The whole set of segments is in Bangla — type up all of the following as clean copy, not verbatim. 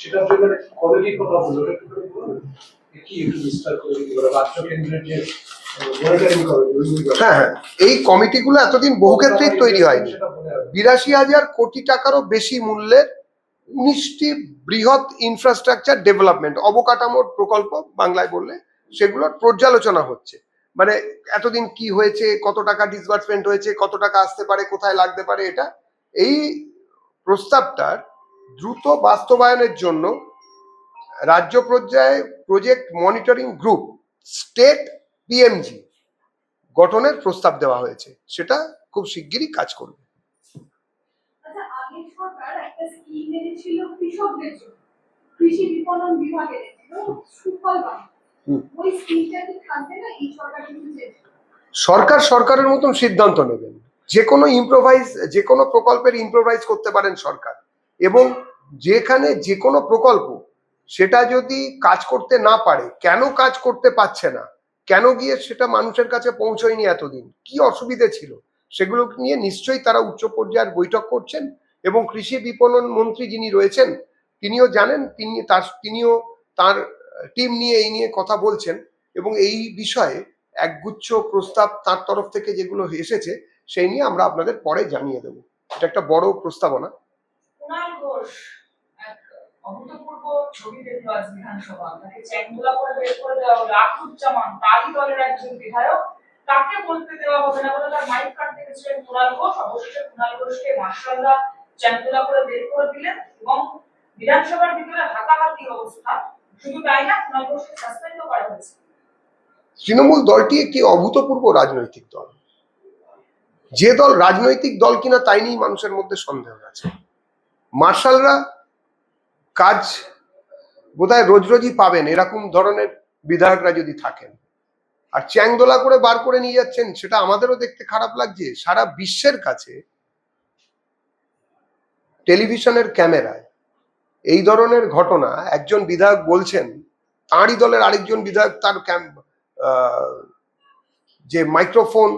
সেটার জন্য কমিটির কথা বললো, কি একটু বিস্তার করে রাজ্য কেন্দ্রের যে মনিটরিং কমিটি। হ্যাঁ হ্যাঁ, এই কমিটিগুলো এতদিন বহু ক্ষেত্রেই তৈরি হয়নি। 82,000 কোটি টাকারও বেশি মূল্যের 19টি বৃহৎ ইনফ্রাস্ট্রাকচার ডেভেলপমেন্ট অবকাঠামোর প্রকল্প বাংলায় বললে সেগুলোর পর্যালোচনা হচ্ছে। মানে এতদিন কি হয়েছে, কত টাকা ডিসবার্সমেন্ট হয়েছে, কত টাকা আসতে পারে, কোথায় লাগতে পারে, এটা এই প্রস্তাবটার দ্রুত বাস্তবায়নের জন্য রাজ্য পর্যায়ে project monitoring group state PMG গঠনের প্রস্তাব দেওয়া হয়েছে, সেটা খুব শিগগিরই কাজ করবে। কৃষি বিপণন বিভাগের সুফল বাংলা, ওই স্কিমটা কি থাকবে না এই সরকার? সরকারের মতন সিদ্ধান্ত নেবেন। যে কোনো প্রকল্পের ইম্প্রোভাইজ করতে পারেন সরকার, এবং যেখানে যে কোনো প্রকল্প সেটা যদি কাজ করতে না পারে, কেন কাজ করতে পারছে না, কেন গিয়ে সেটা মানুষের কাছে পৌঁছয়নি, এতদিন কি অসুবিধে ছিল, সেগুলো নিয়ে নিশ্চয়ই তারা উচ্চ পর্যায়ের বৈঠক করছেন। এবং কৃষি বিপণন মন্ত্রী যিনি রয়েছেন তিনিও জানেন, তিনিও তার টিম নিয়ে এই নিয়ে কথা বলছেন, এবং এই বিষয়ে একগুচ্ছ প্রস্তাব তার তরফ থেকে যেগুলো এসেছে সেই নিয়ে আমরা আপনাদের পরে জানিয়ে দেবো। এটা একটা বড় প্রস্তাবনা। অভূতপূর্ব ছবি দেখলো আজ বিধানসভা, তাকে চ্যাংদোলা করে বের করে দেওয়া হলো। রাখুজ্জামান তারই দলের একজন বিধায়ক, তাকে বলতে দেওয়া হবে না বলে তার মাইক কাটতে গেছিলেন কুণাল ঘোষ। অবশেষে কুণাল ঘোষকে মার্শালরা চ্যাংদোলা করে বের করে দিলেন এবং বিধানসভার ভিতরে হাতাহাতি অবস্থা। শুধু তাই না, কুণাল ঘোষকে সাসপেন্ডও করা হয়েছে। তৃণমূল দলটি একটি অভূতপূর্ব রাজনৈতিক দল। যে দল রাজনৈতিক দল কিনা তাই নিয়েই মানুষের মধ্যে সন্দেহ আছে। মার্শালরা কাজ বোধহয় রোজ রোজই পাবেন এরকম ধরনের বিধায়করা যদি থাকেন, আর চ্যাংদোলা করে বার করে নিয়ে যাচ্ছেন, সেটা আমাদেরও দেখতে খারাপ লাগছে। সারা বিশ্বের কাছে টেলিভিশনের ক্যামেরায় এই ধরনের ঘটনা, একজন বিধায়ক বলছেন তাঁরই দলের আরেকজন বিধায়ক তার যে মাইক্রোফোন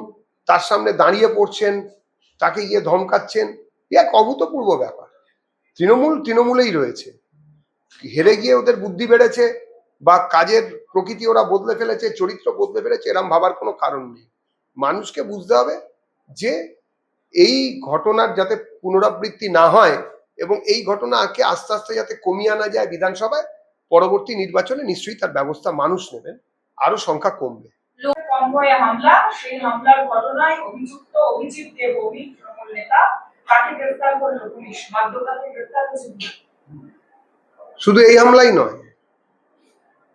তার সামনে দাঁড়িয়ে পড়ছেন, তাকে গিয়ে ধমকাচ্ছেন, এক অভূতপূর্ব ব্যাপার। তৃণমূলেই রয়েছে, হেরে গিয়ে ওদের বুদ্ধি বেড়েছে বা কাজের প্রকৃতি ওরা বদলে ফেলেছে, চরিত্র বদলে ফেলেছে, এরম ভাবার কোনো কারণ নেই। মানুষকে বুঝতে হবে যে এই ঘটনার যাতে পুনরাবৃত্তি না হয় এবং এই ঘটনাকে আস্তে আস্তে যাতে কমিয়ে আনা যায় বিধানসভায়, পরবর্তী নির্বাচনে নিশ্চয়ই তার ব্যবস্থা মানুষ নেবেন, আরো সংখ্যা কমবে। কনভয়ে হামলা, সেই হামলার ঘটনায় অভিযুক্ত অভিজিৎ দেবভৌমি তৃণমূল নেতা, তাকে গ্রেফতার করল পুলিশ। বাধ্যতাকে গ্রেফতার করেছে। শুধু এই হামলাই নয়,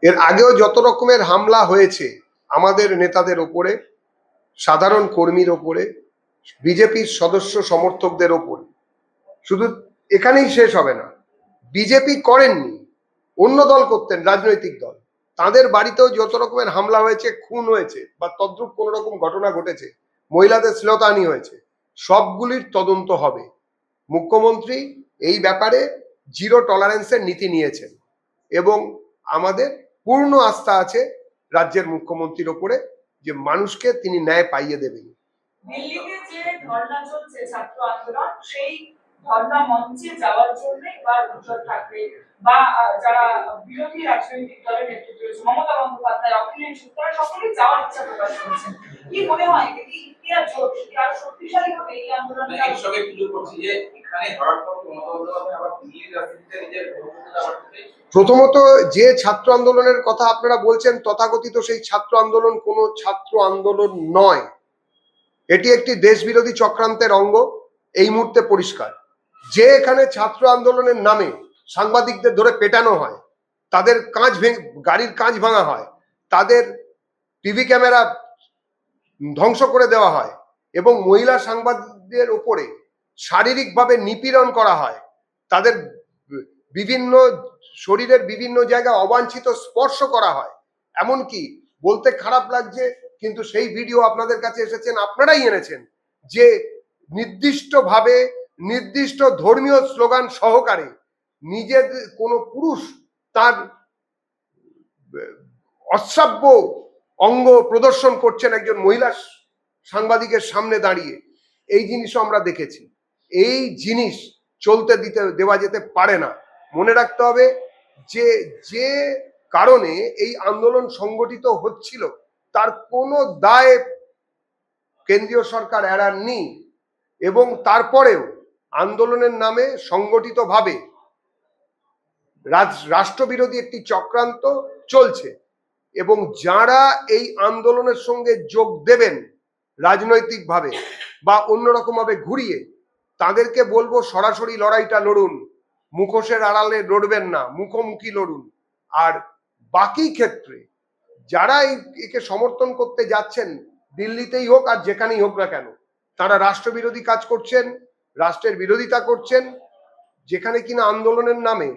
এর আগেও যত রকমের হামলা হয়েছে আমাদের নেতাদের ওপরে, সাধারণ কর্মীর ওপরে, বিজেপির সদস্য সমর্থকদের ওপরে, শুধু এখানেই শেষ হবে না। বিজেপি করেননি, অন্য দল করতেন, রাজনৈতিক দল, তাদের বাড়িতেও যত রকমের হামলা হয়েছে, খুন হয়েছে বা তদ্রুপ কোন রকম ঘটনা ঘটেছে, মহিলাদের শ্লীলতাহানি হয়েছে, সবগুলির তদন্ত হবে। মুখ্যমন্ত্রী এই ব্যাপারে জিরো টলারেন্সের নীতি নিয়েছেন এবং আমাদের পূর্ণ আস্থা আছে রাজ্যের মুখ্যমন্ত্রীর ওপরে যে মানুষকে তিনি ন্যায় পাইয়ে দেবেন। দিল্লিতে যে ধর্ণা চলছে ছাত্র আন্দোলন, সেই ধর্ণা মঞ্চে যাওয়ার জন্য এবার উজ্জ্বল ঠাকরে বা যারা বিরোধী রাজনৈতিক দলের নেতৃত্ব রয়েছে, মমতা বন্দ্যোপাধ্যায়, অখিলেশ তারা সকলেই যাওয়ার ইচ্ছা প্রকাশ করেছেন। কি মনে হয় এটি ইতিহাস জোট আরো শক্তিশালী হবে এই আন্দোলনটা? এই সঙ্গে তুলে করছি যে এখানে হঠাৎ করে মমতা বন্দ্যোপাধ্যায় আবার দিল্লির রাজনীতিতে নিজের প্রথমত যে ছাত্র আন্দোলনের কথা আপনারা বলছেন, তথাকথিত সেই ছাত্র আন্দোলন কোনো ছাত্র আন্দোলন নয়, এটি একটি দেশ বিরোধী চক্রান্তের অঙ্গ। এই মুহূর্তে পরিষ্কার যে এখানে ছাত্র আন্দোলনের নামে সাংবাদিকদের ধরে পেটানো হয়, তাদের গাড়ির কাঁচ ভাঙা হয়, তাদের টিভি ক্যামেরা ধ্বংস করে দেওয়া হয় এবং মহিলা সাংবাদিকদের উপরে শারীরিকভাবে নিপীড়ন করা হয়, তাদের বিভিন্ন শরীরের বিভিন্ন জায়গায় অবাঞ্ছিত স্পর্শ করা হয়, এমনকি বলতে খারাপ লাগছে কিন্তু সেই ভিডিও আপনাদের কাছে এসেছেন, আপনারাই এনেছেন, যে নির্দিষ্টভাবে নির্দিষ্ট ধর্মীয় স্লোগান সহকারে নিজের কোনো পুরুষ তার অশ্রাব্য অঙ্গ প্রদর্শন করছেন একজন মহিলা সাংবাদিকের সামনে দাঁড়িয়ে, এই জিনিসও আমরা দেখেছি। এই জিনিস চলতে দেওয়া যেতে পারে না। মনে রাখতে হবে যে যে কারণে এই আন্দোলন সংগঠিত হচ্ছিল তার কোনো দায় কেন্দ্রীয় সরকার এড়াননি, এবং তারপরেও আন্দোলনের নামে সংগঠিতভাবে রাষ্ট্রবিরোধী একটি চক্রান্ত চলছে। এবং যারা এই আন্দোলনের সঙ্গে যোগ দেবেন রাজনৈতিকভাবে বা অন্যরকম ভাবে ঘুরিয়ে, তাদেরকে বলবো সরাসরি লড়াইটা লড়ুন, মুখোশের আড়ালে লড়বেন না, মুখোমুখি লড়ুন। আর বাকি ক্ষেত্রে যারা একে সমর্থন করতে যাচ্ছেন, দিল্লিতেই হোক আর যেখানেই হোক না কেন, তারা রাষ্ট্রবিরোধী কাজ করছেন, রাষ্ট্রের বিরোধিতা করছেন। যেখানে কিনা আন্দোলনের নামে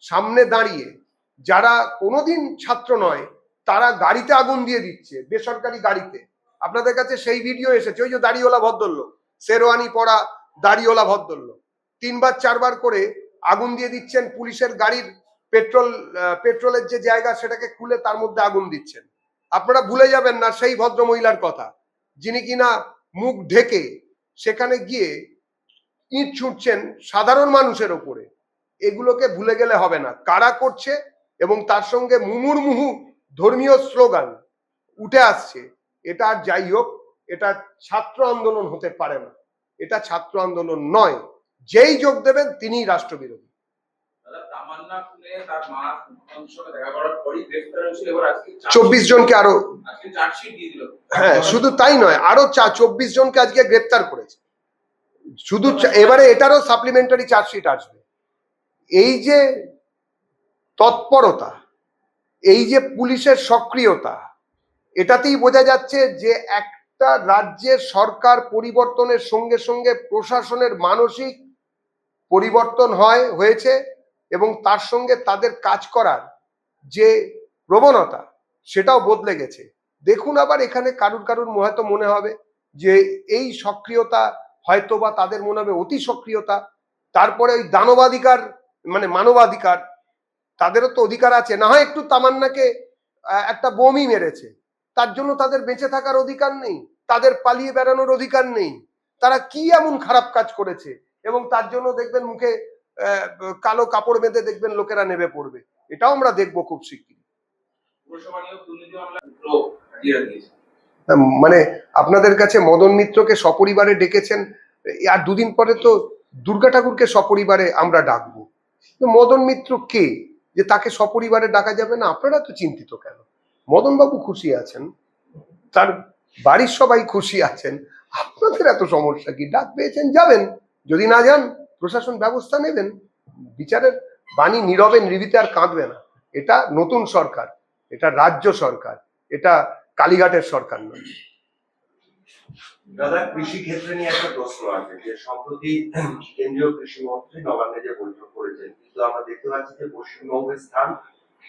সামনে দাঁড়িয়ে যারা কোনোদিন ছাত্র নয়, তারা গাড়িতে আগুন দিয়ে দিচ্ছে, বেসরকারি গাড়িতে। আপনাদের কাছে সেই ভিডিও এসেছে, ওই যে দাড়িওয়ালা ভদ্রলোক, শেরওয়ানি পরা দাড়িওয়ালা ভদ্রলোক 3বার 4বার করে আগুন দিয়ে দিচ্ছেন পুলিশের গাড়ির পেট্রোলের যে জায়গা সেটাকে খুলে তার মধ্যে আগুন দিচ্ছেন। আপনারা ভুলে যাবেন না সেই ভদ্র মহিলার কথা, যিনি কিনা মুখ ঢেকে সেখানে গিয়ে ইট ছুটছেন সাধারণ মানুষের ওপরে। এগুলোকে ভুলে গেলে হবে না কারা করছে, এবং তার সঙ্গে মুমুর্মুহু ধর্মীয় স্লোগান উঠে আসছে। এটা যাই হোক, এটা ছাত্র আন্দোলন হতে পারে না, এটা ছাত্র আন্দোলন নয়। যেই যোগ দেবেন তিনিই রাষ্ট্রবিরোধী। তামান্না খুনে তার মা মুখ্যমন্ত্রীর সঙ্গে দেখা করার পরই গ্রেফতার হয়েছিল, এবার আজকে 24 জনকে আরো, আজকে চার্জশিট দিয়ে দিল। হ্যাঁ, শুধু তাই নয়, আরো 24 জনকে আজকে গ্রেফতার করেছে। শুধু এবারে এটারও সাপ্লিমেন্টারি চার্জশিট আসবে। এই যে তৎপরতা, এই যে পুলিশের সক্রিয়তা, এটাতেই বোঝা যাচ্ছে যে একটা রাজ্যের সরকার পরিবর্তনের সঙ্গে সঙ্গে প্রশাসনের মানসিক পরিবর্তন হয়েছে, এবং তার সঙ্গে তাদের কাজ করার যে প্রবণতা সেটাও বদলে গেছে। দেখুন, আবার এখানে কারুর হয়তো মনে হবে যে এই সক্রিয়তা হয়তো বা তাদের মনে হবে অতি সক্রিয়তা। তারপরে ওই দানবাধিকার মানে মানবাধিকার, তাদেরও তো অধিকার আছে। না হয় একটু তামান্নাকে একটা বোমই মেরেছে, তার জন্য তাদের বেঁচে থাকার অধিকার নেই, তাদের পালিয়ে বেড়ানোর অধিকার নেই। তারা কি এমন খারাপ কাজ করেছে, এবং তার জন্য দেখবেন মুখে কালো কাপড় বেঁধে দেখবেন লোকেরা নেমে পড়বে। এটাও আমরা দেখবো খুব শিগগিরই। মানে আপনাদের কাছে মদন মিত্রকে সপরিবারে ডেকেছেন, আর দুদিন পরে তো দুর্গা ঠাকুরকে সপরিবারে আমরা ডাকবো। মদন মিত্র কে যে তাকে সপরিবারে ডাকা যাবে না? আপনারা তো চিন্তিত কেন? মদন বাবু খুশি আছেন, তার বাড়ির সবাই খুশি আছেন, আপনাদের এত সমস্যা কি? ডাক পেয়েছেন, যাবেন। যদি না যান, প্রশাসন ব্যবস্থা নেবেন। বিচারের বাণী নীরবে নির্ভীতে আর কাঁদবে না। এটা নতুন সরকার, এটা রাজ্য সরকার, এটা কালীঘাটের সরকার নয়। দাদা, কৃষি ক্ষেত্রে নিয়ে একটা প্রশ্ন আছে যে সম্প্রতি কেন্দ্রীয় কৃষি মন্ত্রী নবান্নে যে বৈঠক করেছেন, কিন্তু আমরা দেখতে পাচ্ছি যে পশ্চিমবঙ্গের স্থান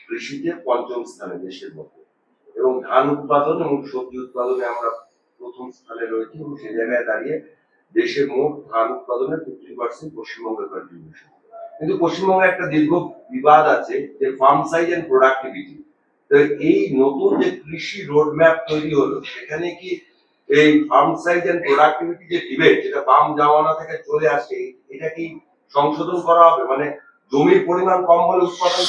কৃষিতে 5ম স্থানে দেশের মধ্যে, এবং ধান উৎপাদন এবং সবজি উৎপাদনে আমরা 1ম স্থানে রয়েছি, এবং সেই জায়গায় দাঁড়িয়ে দেশের মোট ধান উৎপাদনের 50% পশ্চিমবঙ্গের কন্ট্রিবিউশন। কিন্তু পশ্চিমবঙ্গে একটা দীর্ঘ বিবাদ আছে যে ফার্ম সাইজ এন্ড প্রোডাক্টিভিটি। তো এই নতুন যে কৃষি রোডম্যাপ তৈরি হলো, সেখানে কি এই ফার্ম সাইজ এন্ড প্রোডাক্টিভিটি যে ডিবেট, যেটা বাম জামানা থেকে চলে আসে, এটা কি সংশোধন করা হবে? মানে জমির পরিমাণ কম হলে উৎপাদন,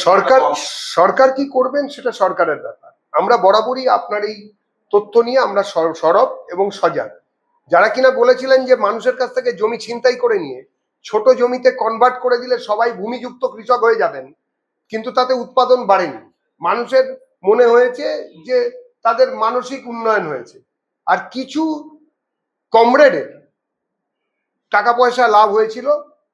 সরকার কি করবেন সেটা সরকারের ব্যাপার। আমরা বরাবরই আপনার এই তথ্য নিয়ে আমরা সরব এবং সজাগ। যারা কিনা বলেছিলেন যে মানুষের কাছ থেকে জমি ছিনতাই করে নিয়ে ছোট জমিতে কনভার্ট করে দিলে সবাই ভূমিযুক্ত কৃষক হয়ে যাবেন, কিন্তু তাতে উৎপাদন বাড়েনি, মানুষের মনে হয়েছে যে তাদের মানসিক উন্নয়ন হয়েছে, আর কিছু কমরেডের টাকা পয়সা লাভ হয়েছিল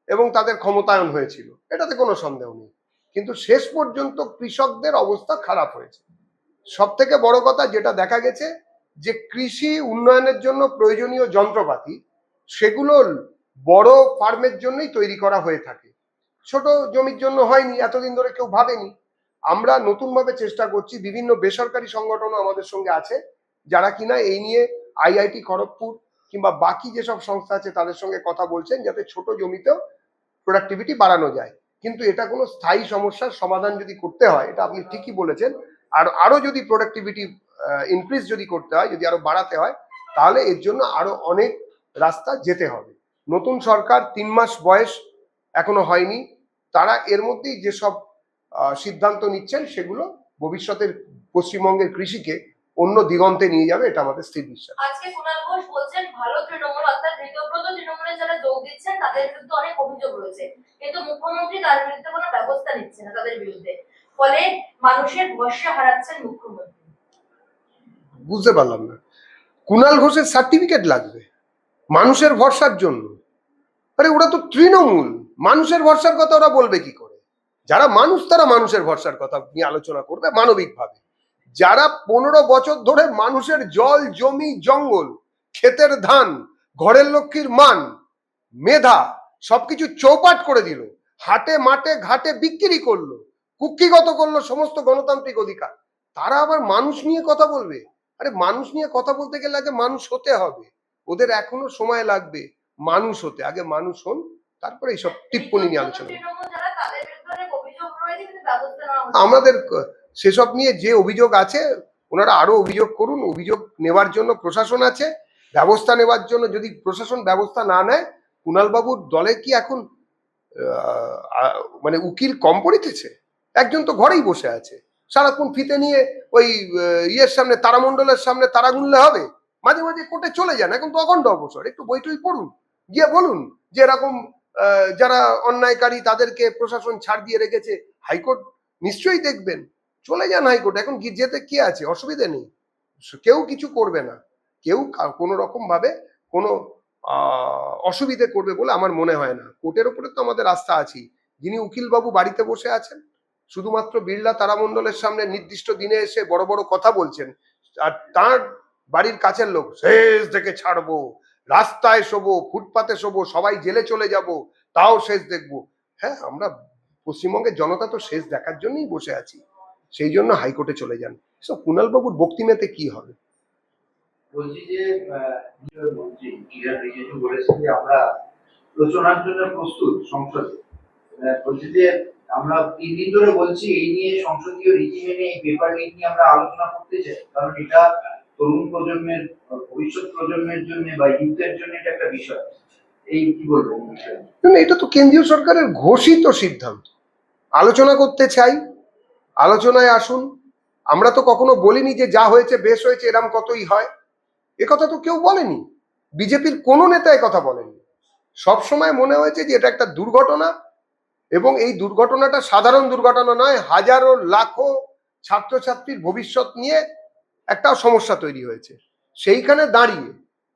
এবং তাদের ক্ষমতায়ন হয়েছিল, এটাতে কোনো সন্দেহ নেই। কিন্তু শেষ পর্যন্ত কৃষকদের অবস্থা খারাপ হয়েছে। সব থেকে বড় কথা যেটা দেখা গেছে, যে কৃষি উন্নয়নের জন্য প্রয়োজনীয় যন্ত্রপাতি সেগুলো বড় ফার্মের জন্যই তৈরি করা হয়ে থাকে, ছোট জমির জন্য হয়নি, এতদিন ধরে কেউ ভাবেনি। আমরা নতুনভাবে চেষ্টা করছি, বিভিন্ন বেসরকারি সংগঠনও আমাদের সঙ্গে আছে যারা কিনা এই নিয়ে আইআইটি খড়গপুর কিংবা বাকি যেসব সংস্থা আছে তাদের সঙ্গে কথা বলছেন, যাতে ছোট জমিতেও প্রোডাক্টিভিটি বাড়ানো যায়। কিন্তু এটা কোনো স্থায়ী সমস্যার সমাধান যদি করতে হয়, এটা আপনি ঠিকই বলেছেন, আর আরো যদি প্রোডাক্টিভিটি ইনক্রিজ যদি করতে হয়, যদি আরো বাড়াতে হয়, তাহলে এর জন্য আরো অনেক রাস্তা যেতে হবে। নতুন সরকার 3 মাস বয়স এখনো হয়নি, তারা এর মধ্যেই যেসব সিদ্ধান্ত নিচ্ছেন সেগুলো ভবিষ্যতের পশ্চিমবঙ্গের কৃষিকে অন্য দিগন্তে নিয়ে যাবে, এটা আমাদের স্থির বিশ্বাস। আজকে কুণাল ঘোষ বলছেন ভালো তৃণমূল অর্থাৎ ঋতব্রত তৃণমূলে যারা যোগ দিচ্ছেন তাদের বিরুদ্ধে অনেক অভিযোগ রয়েছে, কিন্তু মুখ্যমন্ত্রী তার বিরুদ্ধে কোনো ব্যবস্থা নিচ্ছে না তাদের বিরুদ্ধে, ফলে মানুষের ভরসা হারাচ্ছেন মুখ্যমন্ত্রী। বুঝতে পারলাম না, কুণাল ঘোষের সার্টিফিকেট লাগবে মানুষের ভরসার জন্য? আরে ওরা তো তৃণমূল, মানুষের ভরসার কথা ওরা বলবে কি করে? যারা মানুষ তারা মানুষের ভরসার কথা নিয়ে আলোচনা করবে মানবিকভাবে। যারা 15 বছর ধরে মানুষের জল, জমি, জঙ্গল, ক্ষেতের ধান, ঘরের লক্ষ্মীর মান, মেধা সবকিছু চৌপাট করে দিল, হাটে মাঠে ঘাটে বিক্রি করলো, কুক্ষিগত করলো সমস্ত গণতান্ত্রিক অধিকার, তারা আবার মানুষ নিয়ে কথা বলবে? আরে মানুষ নিয়ে কথা বলতে গেলে আগে মানুষ হতে হবে, ওদের এখনো সময় লাগবে মানুষ হতে। আগে মানুষ হন, তারপরে এইসব টিপ্পনি নিয়ে আলোচনা। তৃণমূল যারা তাদের বিরুদ্ধে অনেক অভিযোগ রয়েছে, কিন্তু ব্যবস্থা নেওয়া হচ্ছে না। আমাদের সেসব নিয়ে যে অভিযোগ আছে ওনারা আরো অভিযোগ করুন, অভিযোগ নেওয়ার জন্য প্রশাসন আছে, ব্যবস্থা নেওয়ার জন্য। যদি প্রশাসন ব্যবস্থা না নেয়, কুণাল বাবুর দলে কি এখন মানে উকিল কম পড়িতেছে? একজন তো ঘরেই বসে আছে, সারাক্ষণ ফিতে নিয়ে ওই ইয়ের সামনে, তারামণ্ডলের সামনে তারা গুনলে হবে? মাঝে মাঝে কোর্টে চলে যান, এখন তো অখণ্ড অবসর, একটু বই টই পড়ুন, গিয়ে বলুন যে এরকম যারা অন্যায়কারী তাদেরকে প্রশাসন ছাড় দিয়ে রেখেছে, হাইকোর্ট নিশ্চয়ই দেখবেন, চলে যান হাইকোর্ট, এখন যেতে কি আছে, অসুবিধা নেই, কেউ কিছু করবে না, কেউ কোনো রকম ভাবে কোনো অসুবিধে করবে বলে আমার মনে হয় না। কোর্টের উপরে তো আমাদের আস্থা আছেই। যিনি উকিল বাবু বাড়িতে বসে আছেন, শুধুমাত্র বিড়লা তারামণ্ডলের সামনে নির্দিষ্ট দিনে এসে বড় বড় কথা বলছেন, আর তার বাড়ির কাছের লোক শেষ দেখে ছাড়বো, রাস্তায় শোবো, ফুটপাতে শোবো, সবাই জেলে চলে যাব, তাও শেষ দেখবো। হ্যাঁ, আমরা পশ্চিমবঙ্গের জনতা তো শেষ দেখার জন্যই বসে আছি, সেই জন্য হাইকোর্টে চলে যান। সব কুণাল বাবুর বক্তিমেতে কি হবে? বলছি যে মন্ত্রী কিরণ রিজিজু বলেছেন যে আমরা আলোচনার জন্য প্রস্তুত সংসদে। বলছি যে আমরা 3 দিন ধরে বলছি এই নিয়ে সংসদীয় রীতি মেনে এই পেপার লিক নিয়ে আমরা আলোচনা করতে চাই, কারণ এটা তরুণ প্রজন্মের, ভবিষ্যৎ প্রজন্মের জন্য বা ইউথের জন্য এটা একটা বিষয়। এই কি বলবেন? এটা তো কেন্দ্রীয় সরকারের ঘোষিত সিদ্ধান্ত, আলোচনা করতে চাই, আলোচনায় আসুন। আমরা তো কখনো বলিনি যে যা হয়েছে বেশ হয়েছে, এরম কতই হয়, একথা তো কেউ বলেনি, বিজেপির কোনো নেতা কথা বলেনি। সবসময় মনে হয়েছে যে এটা একটা দুর্ঘটনা, এবং এই দুর্ঘটনাটা সাধারণ দুর্ঘটনা নয়, হাজারো লাখো ছাত্রছাত্রীর ভবিষ্যৎ নিয়ে একটা সমস্যা তৈরি হয়েছে। সেইখানে দাঁড়িয়ে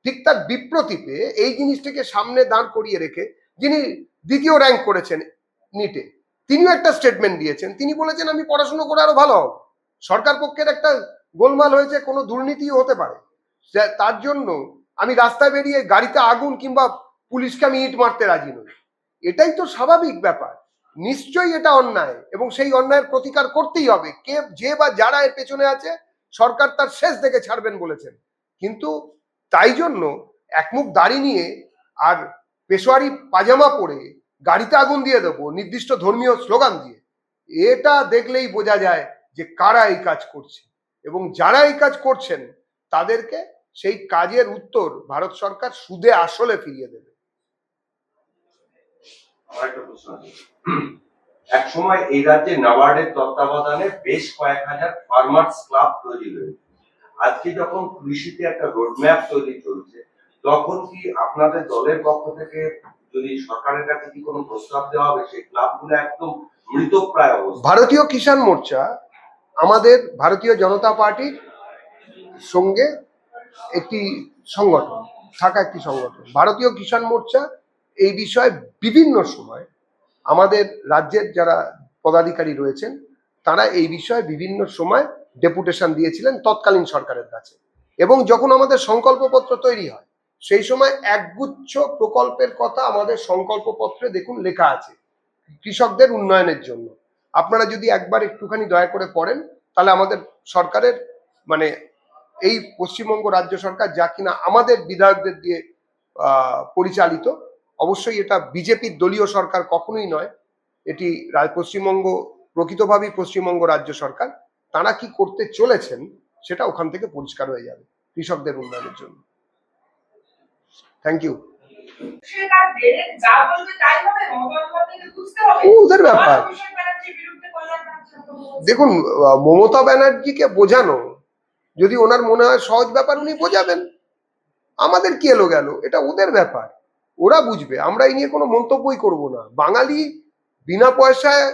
ঠিক তার বিপ্রতীপে এই জিনিসটাকে সামনে দাঁড় করিয়ে রেখে, যিনি 2য় র্যাঙ্ক করেছেন নিটে, তিনিও একটা স্টেটমেন্ট দিয়েছেন, তিনি বলেছেন আমি পড়াশুনো করে আরো ভালো হব। সরকার পক্ষের একটা গোলমাল হয়েছে, কোনো দুর্নীতিও হতে পারে, তার জন্য আমি রাস্তায় বেরিয়ে গাড়িতে আগুন কিংবা পুলিশকে আমি ইট মারতে রাজি নই। এটাই তো স্বাভাবিক ব্যাপার, নিশ্চয়ই এটা অন্যায়, এবং সেই অন্যায়ের প্রতিকার করতেই হবে। কে যে বা যারা এর পেছনে আছে, সরকার তার শেষ দেখে ছাড়বেন বলেছেন, কিন্তু তাই জন্য একমুখ দাড়ি নিয়ে আর পেশোয়ারি পাজামা পরে গাড়িতে আগুন দিয়ে দেবো নির্দিষ্ট ধর্মীয় স্লোগান দিয়ে, এটা দেখলেই বোঝা যায় যে কারা এই কাজ করছে, এবং যারা এই কাজ করছেন তাদেরকে সেই কাজের উত্তর ভারত সরকার সুদে আসলে ফিরিয়ে দেবে। আমার একটা প্রশ্ন আছে। এক সময় এই রাজ্যে নাবার্ডের তত্ত্বাবধানে বেশ কয়েক হাজার ফার্মার্স ক্লাব তৈরি হয়েছে। আজকে যখন কৃষিতে একটা রোডম্যাপ তৈরি চলছে, তখন কি আপনাদের দলের পক্ষ থেকে যদি সরকারের কাছে কি কোনো প্রস্তাব দেওয়া হবে? সেই ক্লাবগুলো একদম মৃতপ্রায় অবস্থা। ভারতীয় কিষাণ মোর্চা আমাদের ভারতীয় জনতা পার্টির সঙ্গে একটি সংগঠন, থাকা একটি সংগঠন। ভারতীয় কিষাণ মোর্চা এই বিষয়ে বিভিন্ন সময় আমাদের রাজ্যের যারা পদাধিকারী রয়েছেন তারা এই বিষয়ে বিভিন্ন সময় ডেপুটেশন দিয়েছিলেন তৎকালীন সরকারের কাছে, এবং যখন আমাদের সংকল্পপত্র তৈরি হয় সেই সময় একগুচ্ছ প্রকল্পের কথা আমাদের সংকল্পপত্রে দেখুন লেখা আছে কৃষকদের উন্নয়নের জন্য। আপনারা যদি একবার একটুখানি দয়া করে পড়েন, তাহলে আমাদের সরকারের মানে এই পশ্চিমবঙ্গ রাজ্য সরকার, যা কিনা আমাদের বিধায়কদের দিয়ে পরিচালিত, অবশ্যই এটা বিজেপির দলীয় সরকার কখনোই নয়, এটি পশ্চিমবঙ্গ প্রকৃতভাবেই পশ্চিমবঙ্গ রাজ্য সরকার, তারা কি করতে চলেছেন সেটা ওখান থেকে পরিষ্কার হয়ে যাবে কৃষকদের উন্নয়নের জন্য। Thank you. সে তার বেড়ে যা বলবে তাই হবে, মমতা বন্দ্যোপাধ্যায়কে বুঝতে হবে। ওদের ব্যাপার। আর অভিষেক ব্যানার্জির বিরুদ্ধে কল্যাণ ব্যানার্জি বলছে। দেখুন, মমতা ব্যানার্জিকে বোঝানো যদি ওনার মনে হয় সহজ ব্যাপার, উনি বোঝাবেন। আমাদের কি এলো গেল, এটা ওদের ব্যাপার, ওরা বুঝবে। আমরা এই নিয়ে কোনো মন্তব্যই করব না। বাঙালি বিনা পয়সায়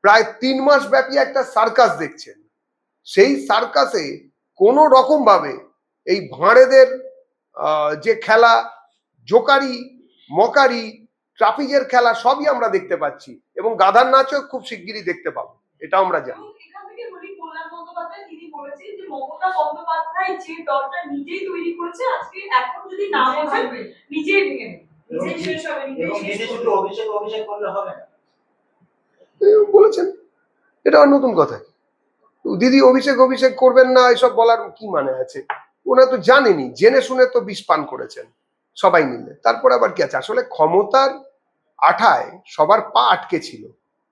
প্রায় 3 মাস ব্যাপী একটা সার্কাস দেখছেন। সেই সার্কাসে কোনো রকম ভাবে এই ভাঁড়েদের যে খেলা, জোকারি, মকারি, ট্রাফিকের খেলা সবই আমরা দেখতে পাচ্ছি, এবং গাধার নাচও খুব শিগগিরই দেখতে পাবো, এটা আমরা জানি। এবং এখান থেকে বলি, কল্যাণ বন্দ্যোপাধ্যায় তিনি বলেছেন যে মমতা বন্দ্যোপাধ্যায় যে দলটা নিজেই তৈরি করেছে, আজকে এখন যদি না বোঝেন নিজেই ভেঙে নেবে, নিজেই শেষ হবে, এবং নিজেই শেষ দিদি করবে। শুধু অভিষেক অভিষেক করলে হবে না। বলেছেন, এটা আর নতুন কথা। দিদি অভিষেক অভিষেক করবেন না এসব বলার কি মানে আছে? ওনারা তো জানেনি, জেনে শুনে তো বিষ পান করেছেন সবাই মিলে। তারপর আবার কি আছে? আসলে ক্ষমতার আঠায় সবার পা আটকে ছিল।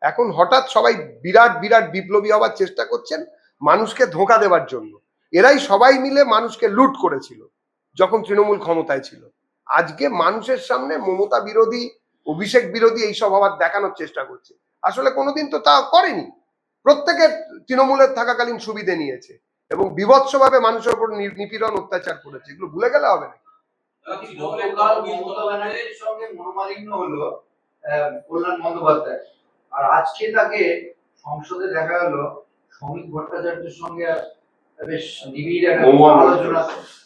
এখন হঠাৎ সবাই বিরাট বিরাট বিপ্লবী হওয়ার চেষ্টা করছেন মানুষকে ধোঁকা দেওয়ার জন্য। এরাই সবাই মিলে মানুষকে লুট করেছিল যখন তৃণমূল ক্ষমতায় ছিল। আজকে মানুষের সামনে মমতা বিরোধী, অভিষেক বিরোধী এইসব আবার দেখানোর চেষ্টা করছে। আসলে কোনোদিন তো তা করেনি। প্রত্যেকের তৃণমূলের থাকাকালীন সুবিধে নিয়েছে এবং বিভৎসভাবে মানুষের উপর নিপীড়ন অত্যাচার করেছে। এগুলো ভুলে গেলে হবে না। গতকাল মমতা ব্যানার্জির সঙ্গে মনোমালিন্য হলো কল্যাণ বন্দ্যোপাধ্যায়, আর আজকে তাকে সংসদে দেখা গেল শ্রমিক ভট্টাচার্যের সঙ্গে বেশ নিবিড় একটা আলোচনা।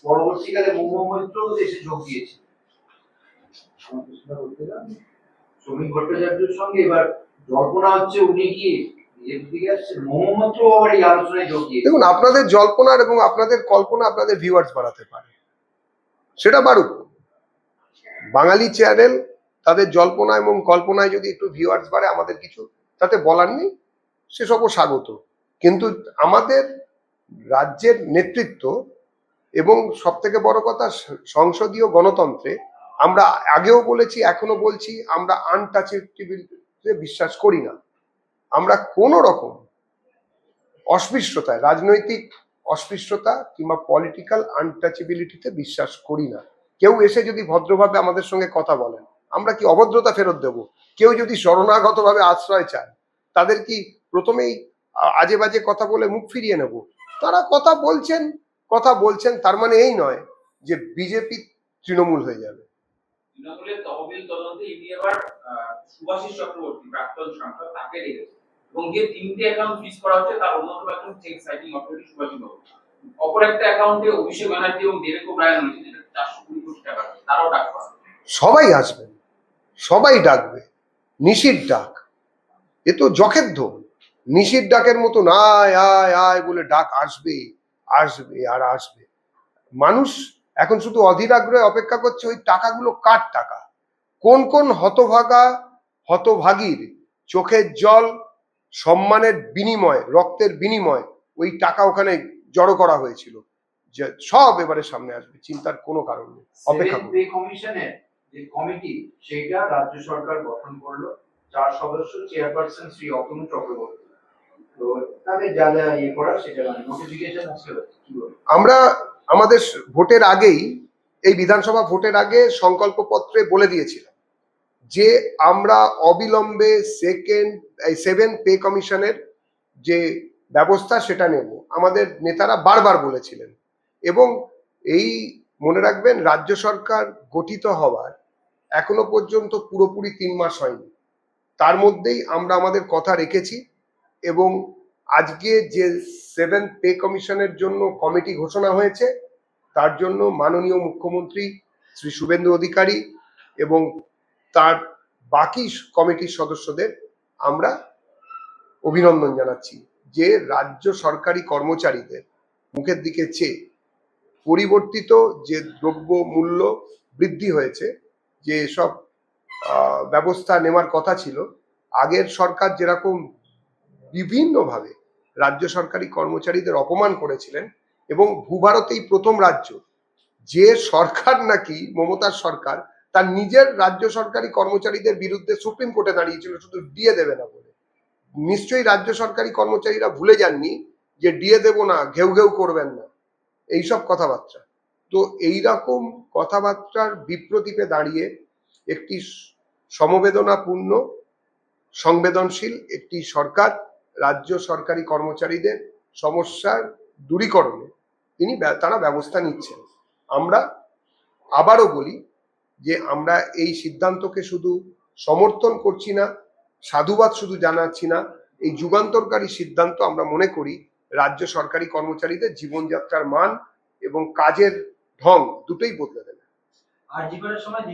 পরবর্তীকালে মহুয়া মৈত্র এসে যোগ দিয়েছে শ্রমিক ভট্টাচার্যের সঙ্গে। এবার জল্পনা হচ্ছে উনি কি দিকে আসছেন, মহুয়া মৈত্র আবার এই আলোচনায় যোগ দিয়েছে। দেখুন, আপনাদের জল্পনার এবং আপনাদের কল্পনা আপনাদের ভিউয়ার্স বাড়াতে পারে, সেটা বাড়ুক। বাঙালি চ্যানেল, তাদের জল্পনা এবং কল্পনায় যদি একটু ভিউয়ার্স বাড়ে, আমাদের কিছু তাতে বলার নেই, সেসবও স্বাগত। কিন্তু আমাদের রাজ্যের নেতৃত্ব এবং সব থেকে বড় কথা সংসদীয় গণতন্ত্রে আমরা আগেও বলেছি, এখনো বলছি, আমরা আনটাচেবিলিটিতে বিশ্বাস করি না। আমরা কোনো রকম অস্পৃশ্যতায়, রাজনৈতিক অস্পৃশ্যতা কিংবা পলিটিক্যাল আনটাচেবিলিটিতে বিশ্বাস করি না। কেউ এসে যদি ভদ্রভাবে আমাদের সঙ্গে কথা বলেন, আমরা কি অভদ্রতা ফেরত দেব? কেউ যদি শরণাগতভাবে আশ্রয় চায়, তাদের কি প্রথমেই আজে বাজে কথা বলে মুখ ফিরিয়ে নেব? তারা কথা বলছেন, তার মানে এই নয় যে বিজেপি তৃণমূল হয়ে যাবে। তৃণমূলের তহবিল তদন্তে ইডি এবার সুভাষিস চক্রবর্তী, প্রাক্তন সাংসদ, তাকে রেখেছে এবং যে 3টে অ্যাকাউন্ট ফ্রিজ করা হচ্ছে তার অন্যতম একজন চেক সাইটিং অথরিটি সুভাষিস বাবু। অপর একটা অ্যাকাউন্টে অভিষেক ব্যানার্জি এবং ডেরেক ওব্রায়ান রয়েছে, যেটা 420 কোটি টাকা, তারাও টাকা পাবে। সবাই আসবেন, সবাই ডাকবে, নিশির ডাক। এ তো জখের ধোম। নিশির ডাকের মতো আয় আয় আয় বলে ডাক আসবে, আসবে আর আসবে। মানুষ এখন শুধু অধীর আগ্রহে অপেক্ষা করছে ওই টাকাগুলো কার টাকা, কোন কোন হতভাগীর চোখের জল, সম্মানের বিনিময়, রক্তের বিনিময় ওই টাকা ওখানে জড়ো করা হয়েছিল, যে সব এবারে সামনে আসবে। চিন্তার কোনো কারণ নেই, অপেক্ষা করুন। পে কমিশনের যে কমিটি, সেইটা রাজ্য সরকার গঠন করলো, 4 সদস্য, চেয়ারপারসন শ্রী অতনু চক্রবর্তী। তো তাদের যা যা ইয়ে করা, সেটা নোটিফিকেশন আসছে। কি বলবো, আমরা আমাদের ভোটের আগেই, এই বিধানসভা ভোটের আগে সংকল্পপত্রে বলে দিয়েছিলাম যে আমরা অবিলম্বে 7 পে কমিশনের যে ব্যবস্থা সেটা নেব। আমাদের নেতারা বারবার বলেছিলেন, এবং এই মনে রাখবেন, রাজ্য সরকার গঠিত হওয়ার এখনো পর্যন্ত পুরোপুরি 3 মাস হয়নি। তার মধ্যেই আমরা আমাদের কথা রেখেছি, এবং আজকে যে 7 পে কমিশনের জন্য কমিটি ঘোষণা হয়েছে, তার জন্য মাননীয় মুখ্যমন্ত্রী শ্রী শুভেন্দু অধিকারী এবং তার বাকি কমিটির সদস্যদের আমরা অভিনন্দন জানাচ্ছি, যে রাজ্য সরকারি কর্মচারীদের মুখের দিকে চেয়ে পরিবর্তিত যে দ্রব্য মূল্য বৃদ্ধি হয়েছে, যে সব ব্যবস্থা নেওয়ার কথা ছিল, আগের সরকার যেরকম বিভিন্নভাবে রাজ্য সরকারি কর্মচারীদের অপমান করেছিলেন, এবং ভূভারতেই প্রথম রাজ্য যে সরকার নাকি মমতার সরকার তার নিজের রাজ্য সরকারি কর্মচারীদের বিরুদ্ধে সুপ্রিম কোর্টে দাঁড়িয়েছিল শুধু ডিএ দেবে না বলে। নিশ্চয়ই রাজ্য সরকারি কর্মচারীরা ভুলে যাননি যে ডিএ দেব না, ঘেউ ঘেউ করবেন না, এইসব কথাবার্তা। তো এইরকম কথাবার্তার বিপ্রতীপে দাঁড়িয়ে একটি সমবেদনাপূর্ণ সংবেদনশীল একটি সরকার রাজ্য সরকারি কর্মচারীদের সমস্যার দূরীকরণে তারা ব্যবস্থা নিচ্ছেন। আমরা আবারও বলি যে আমরা এই সিদ্ধান্তকে শুধু সমর্থন করছি না, সাধুবাদ শুধু জানাচ্ছি না, এই যুগান্তরকারী সিদ্ধান্ত আমরা মনে করি রাজ্য সরকারি কর্মচারীদের জীবনযাত্রার মান এবং কাজের ঢং দুটোই বদলে দেবে। আর জীবনের সময়